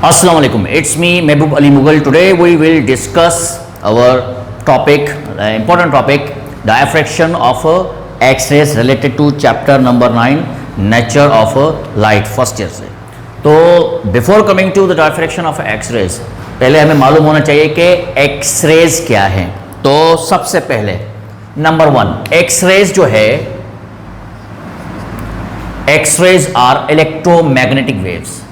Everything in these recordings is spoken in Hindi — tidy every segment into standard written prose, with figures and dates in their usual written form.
Assalamu alaikum. It's me Mehboob Ali Mughal. Today we will discuss our topic, important topic, diffraction of X-rays related to chapter number 9, nature of light, first year से. तो before coming to the diffraction of X-rays, पहले हमें मालूम होना चाहिए कि X-rays क्या है. तो सबसे पहले नंबर 1, X-rays जो है, X-rays are electromagnetic waves.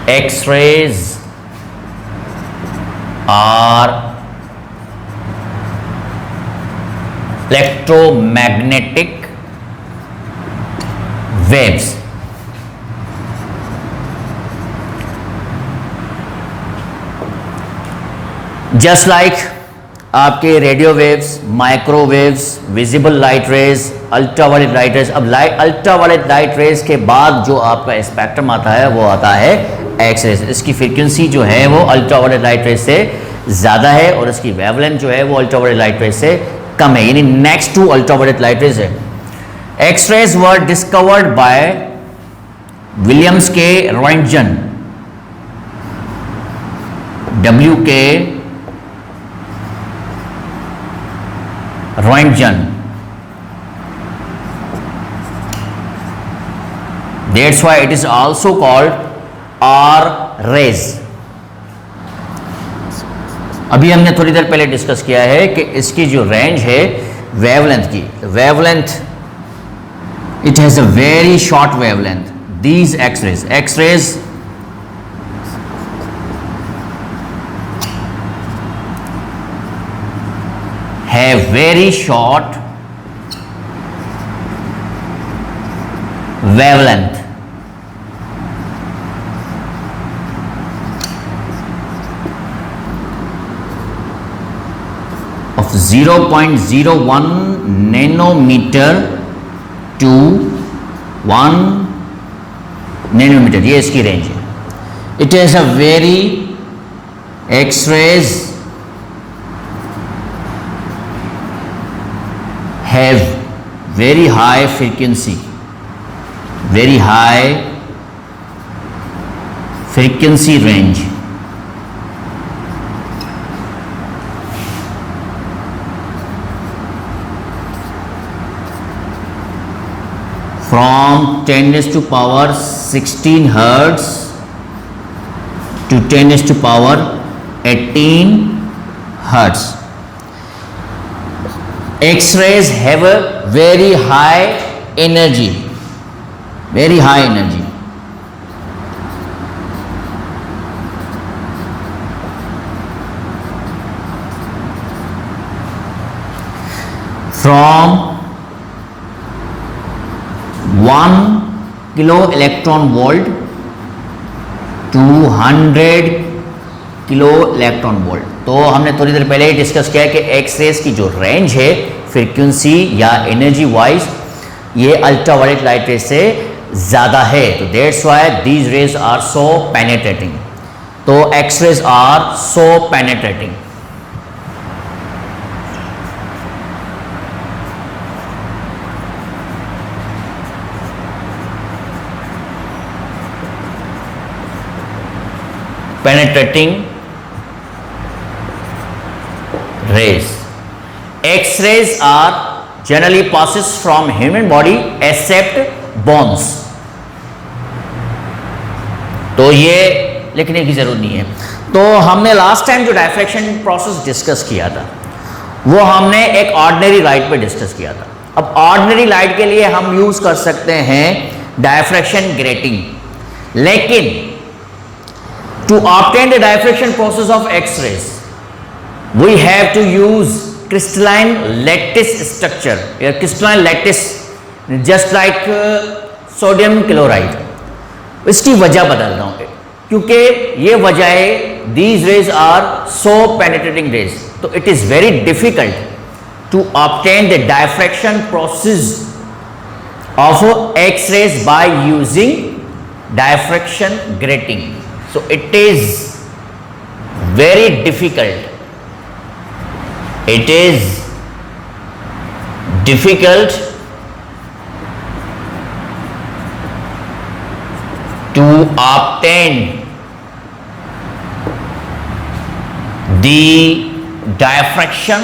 X-rays are electromagnetic waves. Just like आपके radio waves, microwaves, visible light rays, ultraviolet light raise. अब अल्ट्रावायलेट लाइट रेज के बाद जो आपका स्पेक्ट्रम आता है वो आता है एक्स रेज. इसकी फ्रीक्वेंसी जो है वो अल्ट्रावायलेट लाइट रेज से ज़्यादा है और इसकी वेवलेंथ जो है वो अल्ट्रावायलेट लाइट रेज से कम है, यानी next to ultraviolet light rays है. X rays were discovered by Williams K Roentgen, WK Roentgen. That's why it is also called R rays. अभी हमने थोड़ी देर पहले डिस्कस किया है कि इसकी जो रेंज है वेवलेंथ की, wavelength it has a very short wavelength. These X-rays have very short wavelength. Of 0.01 nanometer to 1 nanometer, ये इसकी रेंज है. It has a very X-rays have very high frequency range. From 10 raised to power 16 hertz to 10 raised to power 18 hertz. X-rays have a very high energy. From 1 kilo electron volt to 100 kilo electron volt. तो हमने थोड़ी देर पहले ही डिस्कस किया कि एक्स रेज की जो रेंज है फ्रीक्वेंसी या एनर्जी वाइज ये अल्ट्रावायलेट लाइट रेज से ज़्यादा है. तो that's why these rays are so penetrating. तो X rays are so penetrating. Penetrating rays. X-rays are generally passes from human body except bones. तो ये लिखने की जरूरत नहीं है. तो हमने लास्ट टाइम जो डायफ्रैक्शन प्रोसेस डिस्कस किया था वो हमने एक ऑर्डिनरी लाइट पे डिस्कस किया था. अब ऑर्डिनरी लाइट के लिए हम यूज कर सकते हैं डायफ्रैक्शन ग्रेटिंग, लेकिन to obtain the diffraction process of x rays we have to use crystalline lattice structure, crystalline lattice just like sodium chloride. इसकी वजह बदल रहा हूँ क्योंकि ये वजह है these rays are so penetrating rays. तो it is very difficult to obtain the diffraction process of X-rays by using diffraction grating. So it is very difficult. It is difficult to obtain the diffraction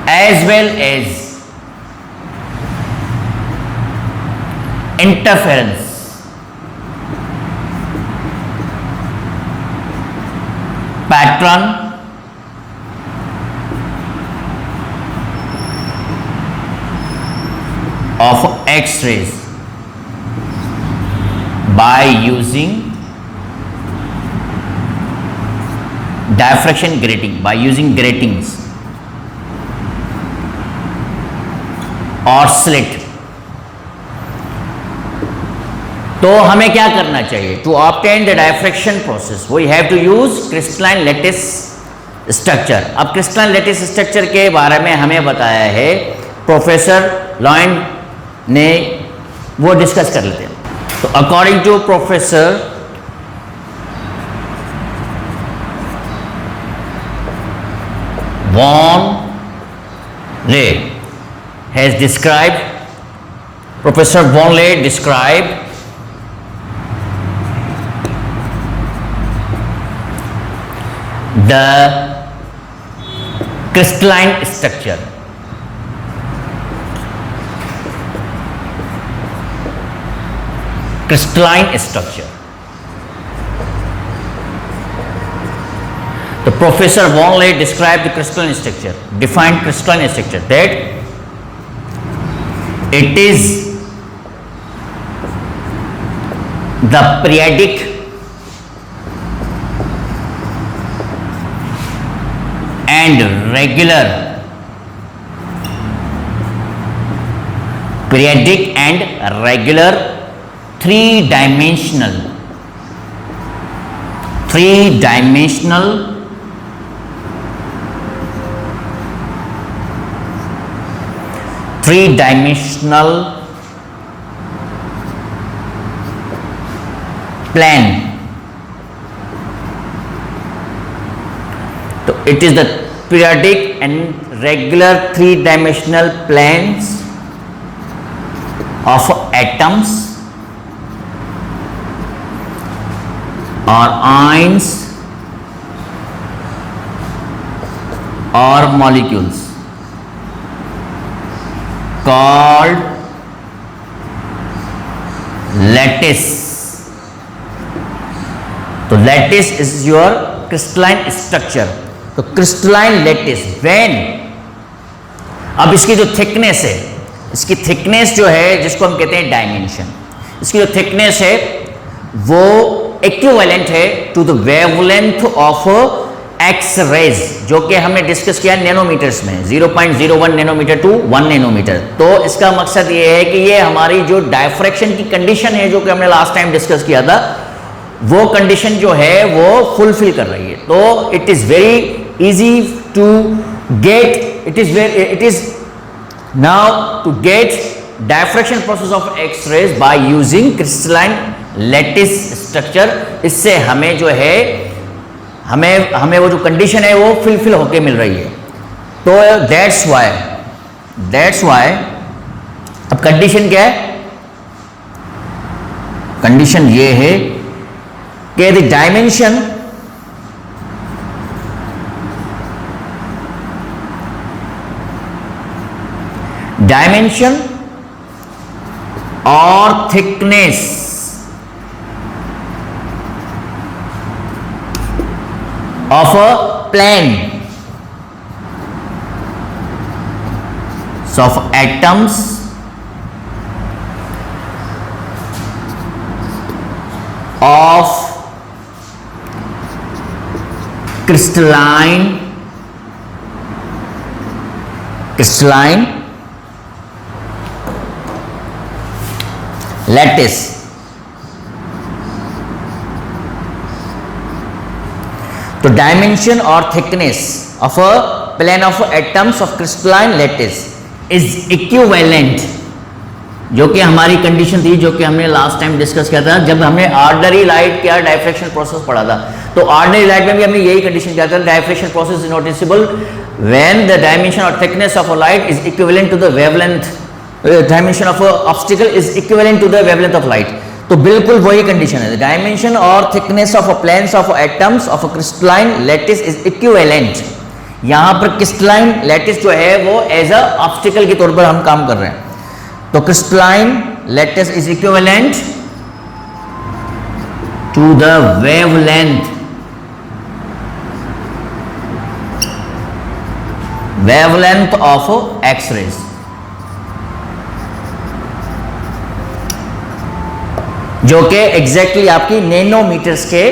as well as interference pattern of X-rays by using diffraction grating, by using gratings और स्लिट। तो हमें क्या करना चाहिए? To obtain the diffraction process we have to use crystalline lattice structure. अब क्रिस्टलाइन लैटिस स्ट्रक्चर के बारे में हमें बताया है प्रोफेसर लॉयन ने, वो डिस्कस कर लेते हैं। तो अकॉर्डिंग टू प्रोफेसर वॉन ले has described, Professor Vonleh described the crystalline structure. Crystalline structure. The Professor Vonleh described the crystalline structure, defined crystalline structure, that it is the periodic and regular three-dimensional plane. So it is the periodic and regular three-dimensional planes of atoms or ions or molecules called lattice. तो lattice is your crystalline structure. तो crystalline lattice when, अब इसकी जो thickness है, इसकी thickness जो है जिसको हम कहते हैं डायमेंशन, इसकी जो thickness है वो equivalent है to the wavelength of x rays, जो कि हमने डिस्कस किया नैनोमीटर्स में, 0.01 नैनोमीटर टू 1 नैनोमीटर। तो इसका मकसद ये है कि ये हमारी जो डायफ्रैक्शन की कंडीशन है जो कि हमने लास्ट टाइम डिस्कस किया था, वो कंडीशन जो है वो फुलफिल कर रही है। तो it is very easy to get, it is now to get diffraction process of x rays by using crystalline lattice structure. इससे हमें जो है हमें वो जो कंडीशन है वो फुलफिल होके मिल रही है। तो दैट्स वाई अब कंडीशन क्या है? कंडीशन ये है कि द डायमेंशन और thickness of a plane so of atoms of crystalline lattice. तो डायमेंशन और thickness of a plane of atoms of crystalline lattice is equivalent, जो कि हमारी कंडीशन थी, जो कि हमने लास्ट टाइम डिस्कस किया था जब हमने ऑर्डिनरी लाइट का डायफ्रैक्शन प्रोसेस पढ़ा था। तो ऑर्डिनरी लाइट में भी हमने यही कंडीशन किया था, diffraction process is noticeable when the dimension और thickness of a light is equivalent to the wavelength dimension of obstacle is equivalent to the wavelength of light. तो बिल्कुल वही कंडीशन है, डायमेंशन और thickness of planes of atoms of crystalline lattice is equivalent. यहां पर क्रिस्टलाइन लैटिस जो है वो एज अ ऑब्स्टिकल के तौर पर हम काम कर रहे हैं। तो crystalline lattice is equivalent to the wavelength of x rays. जो कि एग्जैक्टली आपकी नैनोमीटर्स के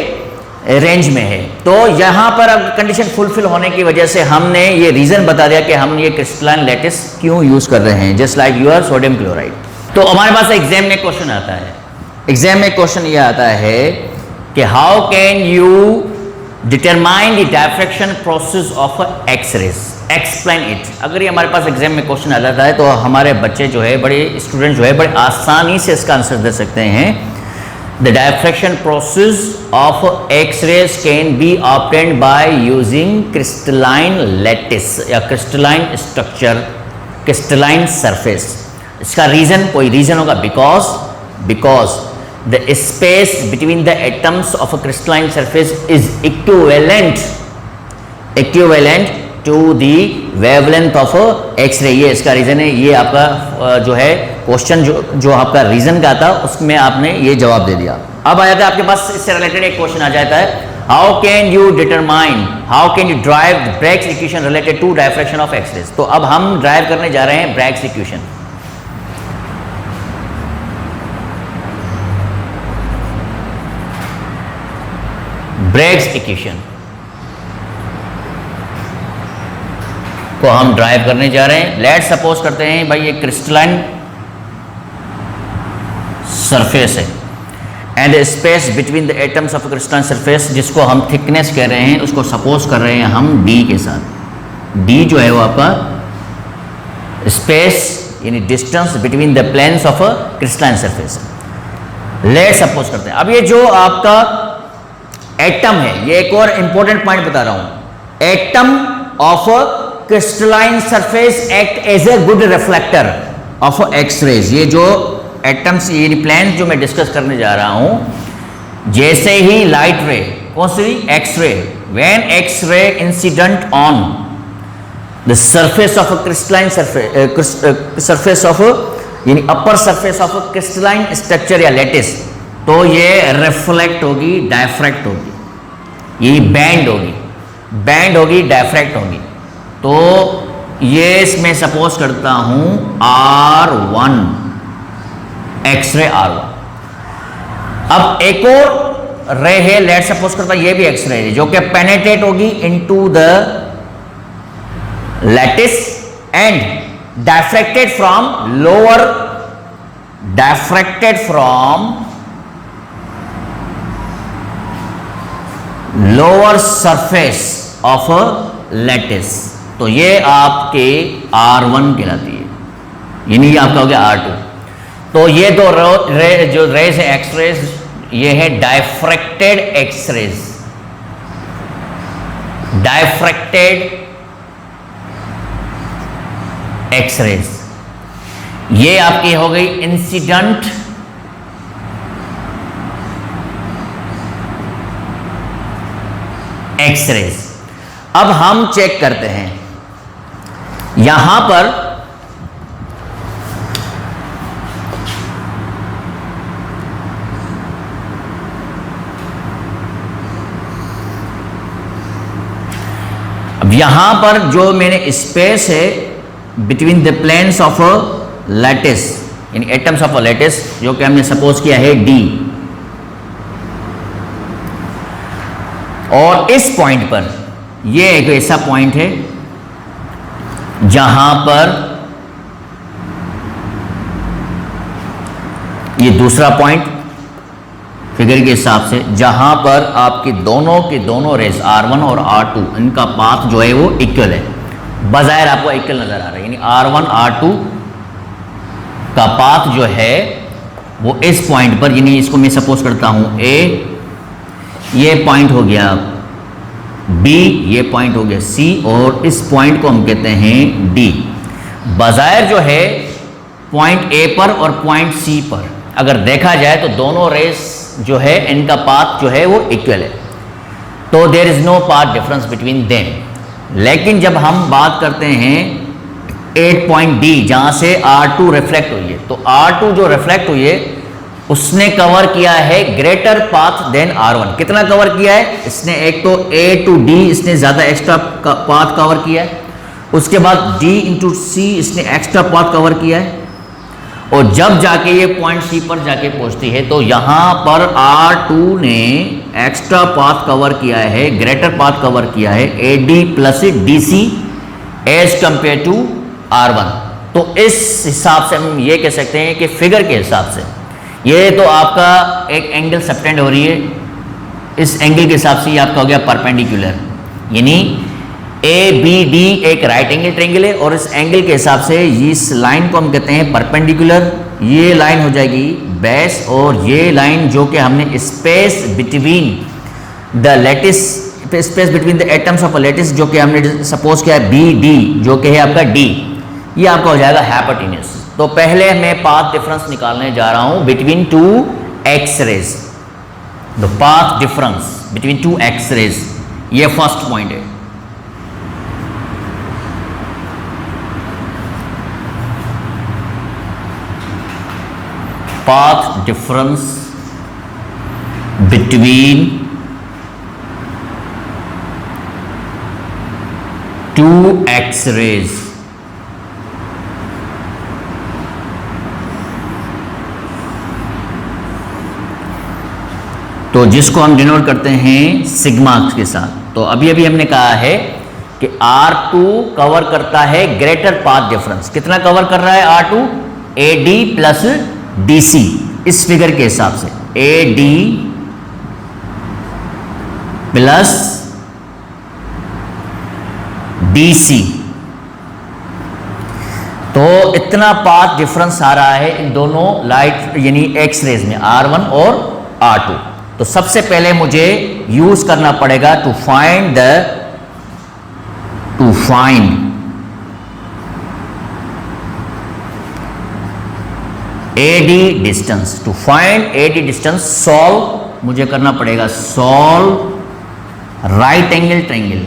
रेंज में है। तो यहां पर अब कंडीशन फुलफिल होने की वजह से हमने ये रीजन बता दिया कि हम ये क्रिस्टलाइन लैटिस क्यों यूज कर रहे हैं, just like your sodium chloride. तो हमारे पास एग्जाम में क्वेश्चन आता है, एग्जाम में क्वेश्चन ये आता है कि how can you determine the diffraction process of X-rays, explain it. अगर ये हमारे पास एग्जाम में क्वेश्चन आ जाता है तो हमारे बच्चे जो है, बड़े स्टूडेंट जो है, बड़े आसानी से इसका आंसर दे सकते हैं। The diffraction process of X-rays can be obtained by using crystalline lattice या crystalline structure, crystalline surface। इसका रीजन कोई रीजन होगा, because the space between the atoms of a crystalline surface is equivalent to the wavelength of X-ray। ये इसका रीजन है। ये आपका जो है क्वेश्चन जो आपका रीजन का था उसमें आपने ये जवाब दे दिया। अब आ जाता है आपके पास इससे रिलेटेड एक क्वेश्चन आ जाता है, how can you drive Bragg's equation related to diffraction of x rays. तो अब हम ड्राइव करने जा रहे हैं ब्रैग्स इक्वेशन। ब्रैग्स इक्वेशन को हम ड्राइव करने जा रहे हैं। लेट्स सपोज करते हैं भाई ये क्रिस्टलाइन सरफेस है and space between the atoms of crystalline surface, जिसको हम थिकनेस कह रहे हैं, उसको सपोज कर रहे हैं हम d के साथ। d जो है वो आपका स्पेस यानी distance between the planes of a crystalline surface. Let's suppose करते हैं अब ये जो आपका एटम है, ये एक और इंपॉर्टेंट पॉइंट बता रहा हूं, atom of crystalline surface act as a good reflector of x rays. ये जो एटम्स यानी प्लेन्स जो मैं डिस्कस करने जा रहा हूं, जैसे ही लाइट रे, कौन सी X-ray, when X-ray incident on the surface of crystalline surface of यानी upper surface of crystalline structure या लैटिस, तो ये रिफ्लेक्ट होगी, डायफ्रैक्ट होगी, ये बैंड होगी, डायफ्रैक्ट होगी। तो ये इसमें सपोज करता हूं R1 एक्स-रे R1। अब एक और रे है, लेट सपोज करता हूं ये भी एक्स-रे है, जो कि पेनेट्रेट होगी into the lattice and diffracted from lower surface of lattice. तो ये आपके R1 कहलाती है, यानी ये आपका हो गया R2। तो ये दो जो रेज है एक्स-रेज, ये है डायफ्रैक्टेड एक्स-रेज, डायफ्रैक्टेड एक्स-रेज। ये आपकी हो गई इंसिडेंट एक्स-रेज। अब हम चेक करते हैं यहां पर अब यहां पर जो मैंने स्पेस है between the planes of lattice यानी एटम्स ऑफ लैटिस, जो कि हमने सपोज किया है d, और इस पॉइंट पर ये एक ऐसा पॉइंट है जहां पर ये दूसरा पॉइंट फिगर के हिसाब से, जहां पर आपकी दोनों रेस R1 और R2 इनका पाथ जो है वो इक्वल है, बजाय आपको इक्वल नजर आ रहा है। यानी R1 R2 का पाथ जो है वो इस पॉइंट पर, यानी इसको मैं सपोज करता हूं A, ये पॉइंट हो गया B, ये पॉइंट हो गया C, और इस पॉइंट को हम कहते हैं D। बजाय जो है पॉइंट ए पर और पॉइंट सी पर अगर देखा जाए तो दोनों रेस जो है इनका पाथ जो है वो इक्वल है, तो there is no path difference between them. लेकिन जब हम बात करते हैं 8 पॉइंट डी जहां से R2 रिफ्लेक्ट हुई है, तो R2 जो रिफ्लेक्ट हुई है उसने कवर किया है ग्रेटर पाथ देन R1। कितना कवर किया है इसने? एक तो A टू D इसने ज्यादा एक्स्ट्रा पाथ कवर किया है, उसके बाद D इंटू C इसने एक्स्ट्रा पाथ कवर किया है, और जब जाके ये पॉइंट C पर जाके पहुंचती है तो यहां पर R2 ने एक्स्ट्रा पाथ कवर किया है, ग्रेटर पाथ कवर किया है AD plus DC as compare to R1। तो इस हिसाब से हम ये कह सकते हैं कि फिगर के हिसाब से ये तो आपका एक एंगल सबटेंड हो रही है, इस एंगल के हिसाब से ये आपका हो गया परपेंडिकुलर, यानी ABD एक राइट एंगल ट्रायंगल है और इस एंगल के हिसाब से इस लाइन को हम कहते हैं परपेंडिकुलर। ये लाइन हो जाएगी बेस, और ये लाइन जो कि हमने space between the lattice, space between the atoms of a lattice जो कि हमने सपोज किया है BD जो कि है आपका D, ये आपका हो जाएगा हाइपोटेन्यूज। तो पहले मैं पाथ डिफरेंस निकालने जा रहा हूं between two x rays, the path difference between two x rays, ये फर्स्ट पॉइंट है। Path difference between two x rays. तो जिसको हम डिनोट करते हैं सिग्मा के साथ। तो अभी अभी हमने कहा है कि R2 कवर करता है ग्रेटर पाथ डिफरेंस। कितना कवर कर रहा है R2? AD प्लस DC, इस फिगर के हिसाब से AD प्लस DC, तो इतना पाथ डिफरेंस आ रहा है इन दोनों लाइट यानी एक्स रेज में R1 और R2। तो सबसे पहले मुझे यूज करना पड़ेगा to find AD distance. To find AD distance solve मुझे करना पड़ेगा solve right angle triangle,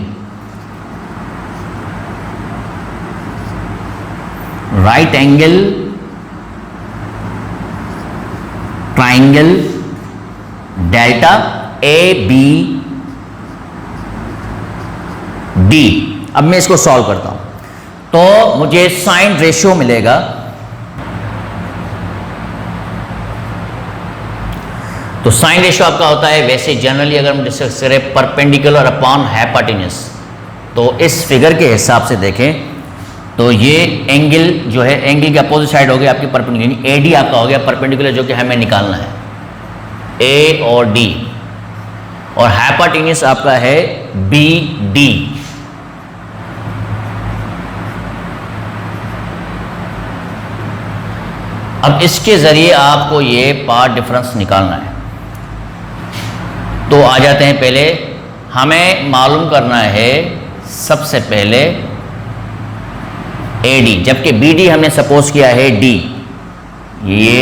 right angle triangle delta ABD। अब मैं इसको सॉल्व करता हूं तो मुझे साइन रेशियो मिलेगा। तो साइन रेशियो आपका होता है, वैसे जनरली अगर हम डिस्कस करें परपेंडिकुलर अपॉन हाइपोटेन्यूज, तो इस फिगर के हिसाब से देखें तो ये एंगल जो है एंगल के अपोजिट साइड हो गया आपकी परपेंडिकुलर, AD आपका हो गया परपेंडिकुलर जो कि हमें निकालना है A और D, और हाइपोटेन्यूज आपका है BD। अब इसके जरिए आपको ये पाथ डिफरेंस निकालना है। तो आ जाते हैं, पहले हमें मालूम करना है सबसे पहले AD, जबकि BD हमने सपोज किया है D, ये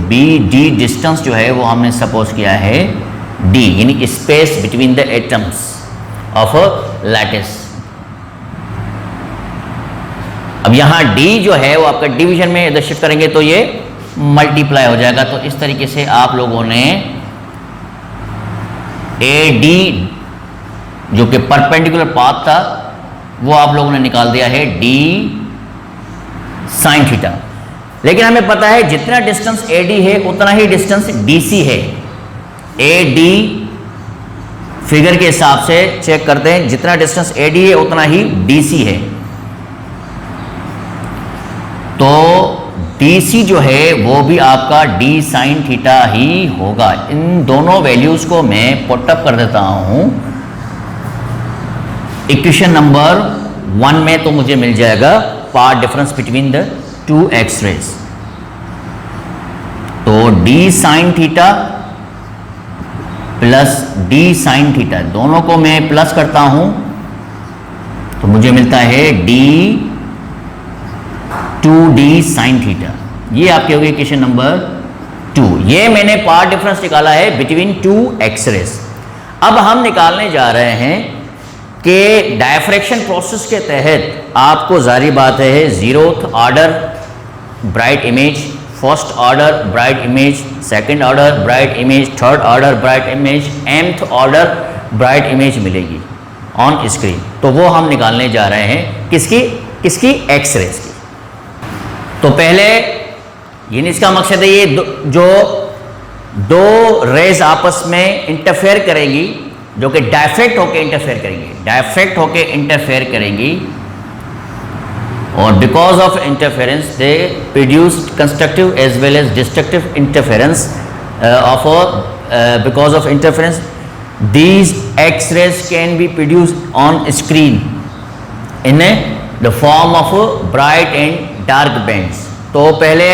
BD डिस्टेंस जो है वो हमने सपोज किया है D, यानी space between the atoms of a lattice. अब यहां D जो है वो आपका डिवीजन में इधर शिफ्ट करेंगे तो ये मल्टीप्लाई हो जाएगा। तो इस तरीके से आप लोगों ने AD जो कि परपेंडिकुलर पाथ था वो आप लोगों ने निकाल दिया है D साइन थीटा। लेकिन हमें पता है जितना डिस्टेंस AD है उतना ही डिस्टेंस DC है। AD फिगर के हिसाब से चेक करते हैं, जितना डिस्टेंस AD है उतना ही DC है। तो DC जो है वो भी आपका D साइन थीटा ही होगा। इन दोनों वैल्यूज को मैं पुटअप कर देता हूं इक्वेशन नंबर 1 में, तो मुझे मिल जाएगा path difference between the two x rays. तो D sine theta plus D sine theta, दोनों को मैं प्लस करता हूं तो मुझे मिलता है D 2D साइन थीटा। ये आपकी होगी इक्वेशन नंबर 2। ये मैंने पार्ट डिफरेंस निकाला है बिटवीन टू एक्सरेज। अब हम निकालने जा रहे हैं कि डायफ्रैक्शन प्रोसेस के तहत आपको जारी बात है zeroth order bright image, first order bright image, second order bright image, third order bright image, nth order bright image मिलेगी ऑन स्क्रीन। तो वो हम निकालने जा रहे हैं किसकी एक्सरेज की। तो पहले यानी इसका मकसद है ये जो दो रेज आपस में इंटरफेयर करेंगी, जो कि डायफ्रैक्ट होकर इंटरफेयर करेंगी, और because of interference they produce constructive as well as destructive interference because of interference these x-rays can be produced on screen in the form of bright and dark bands। तो पहले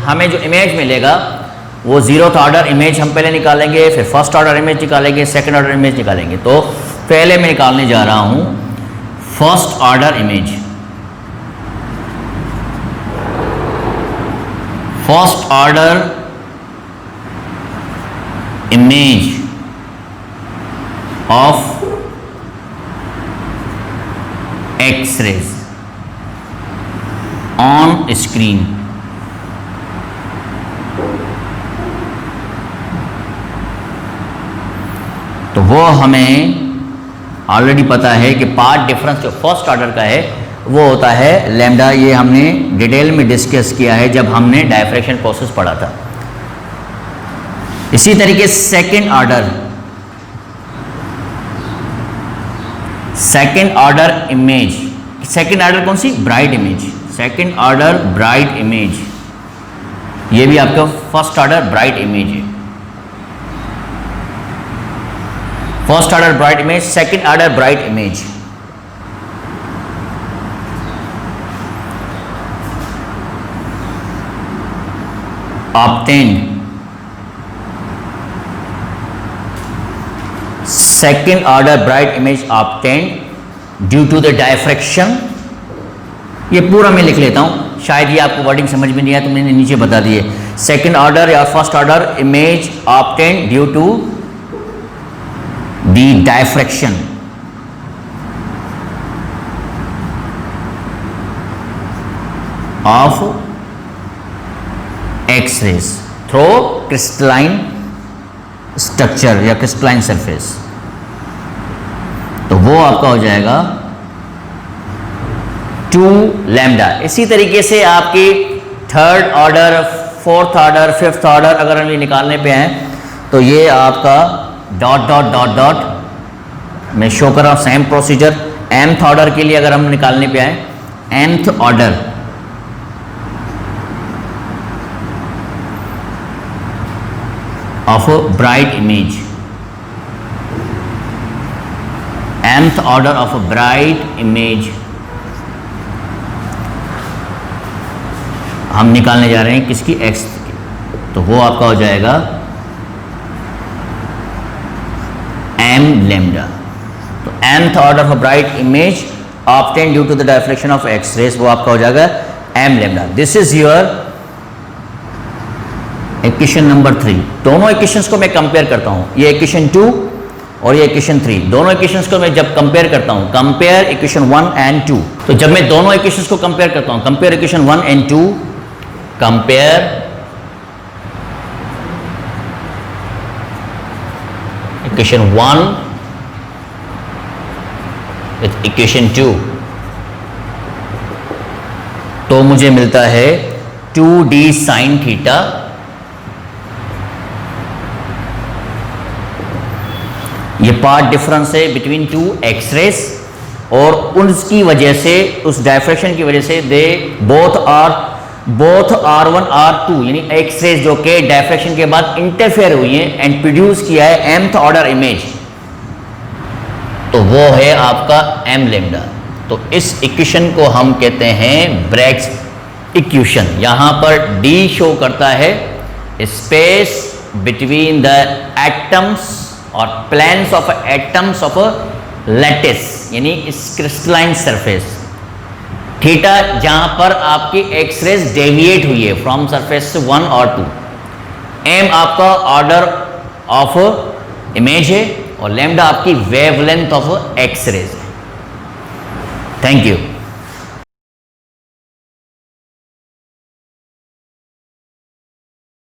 हमें जो इमेज मिलेगा वो जीरोथ ऑर्डर इमेज हम पहले निकालेंगे, फिर फर्स्ट ऑर्डर इमेज निकालेंगे, सेकंड ऑर्डर इमेज निकालेंगे। तो पहले मैं निकालने जा रहा हूँ first order image. First order image of X-rays on screen। तो वो हमें ऑलरेडी पता है कि पार्ट डिफरेंस जो फर्स्ट ऑर्डर का है वो होता है लैम्डा। ये हमने डिटेल में डिस्कस किया है जब हमने डायफ्रैक्शन प्रोसेस पढ़ा था। इसी तरीके second order image, second order कौन सी? Bright image. Second order bright image, ये भी आपका फर्स्ट ऑर्डर ब्राइट इमेज है। First order bright image, second order bright image. obtained second order bright image obtained due to the diffraction। ये पूरा मैं लिख लेता हूँ, शायद ये आपको वर्डिंग समझ में नहीं आया तो मैंने नीचे बता दिए। सेकंड ऑर्डर या first order image obtained due to the diffraction of X-rays through crystalline structure या क्रिस्टलाइन सरफेस। तो वो आपका हो जाएगा 2 लैम्डा। इसी तरीके से आपकी third order, fourth order, fifth order अगर हम ये निकालने पे हैं तो ये आपका डॉट डॉट डॉट डॉट मैं शो कर रहा हूँ सेम प्रोसीजर। nth ऑर्डर के लिए अगर हम निकालने पे आए, nth order of a bright image, nth order of a bright image हम निकालने जा रहे हैं किसकी? x की। तो वो आपका हो जाएगा m lambda। तो nth order of a bright image obtained due to the diffraction of x-rays, वो आपका हो जाएगा m lambda। This is your equation number 3। दोनों इक्वेशंस को मैं कंपेयर करता हूं, ये इक्वेशन 2 और ये इक्वेशन 3। दोनों इक्वेशंस को मैं जब कंपेयर करता हूं, कंपेयर इक्वेशन 1 एंड 2। तो जब मैं दोनों इक्वेशंस को कंपेयर करता हूं, compare equation 1 and 2, compare equation 1 with equation 2, तो मुझे मिलता है 2d sin थीटा। ये पार्ट डिफरेंस है बिटवीन टू एक्सरेज, और उसकी वजह से, उस डायफ्रैक्शन की वजह से दे बोथ R1 R2 यानी एक्सरेज जो कि डायफ्रैक्शन के बाद इंटरफेयर हुई हैं एंड प्रोड्यूस किया है mth ऑर्डर इमेज, तो वो है आपका m लैम्डा। तो इस इक्वेशन को हम कहते हैं ब्रैग्स इक्वेशन। यहां पर D शो करता है स्पेस बिटवीन द एटम्स और planes of atoms of lattice यानी इस क्रिस्टलाइन सरफेस। थीटा जहां पर आपकी एक्सरेज डेविएट हुई है फ्रॉम सरफेस से 1 और 2, एम आपका ऑर्डर ऑफ इमेज है और लैम्डा आपकी वेवलेंथ ऑफ एक्सरेज है। Thank you.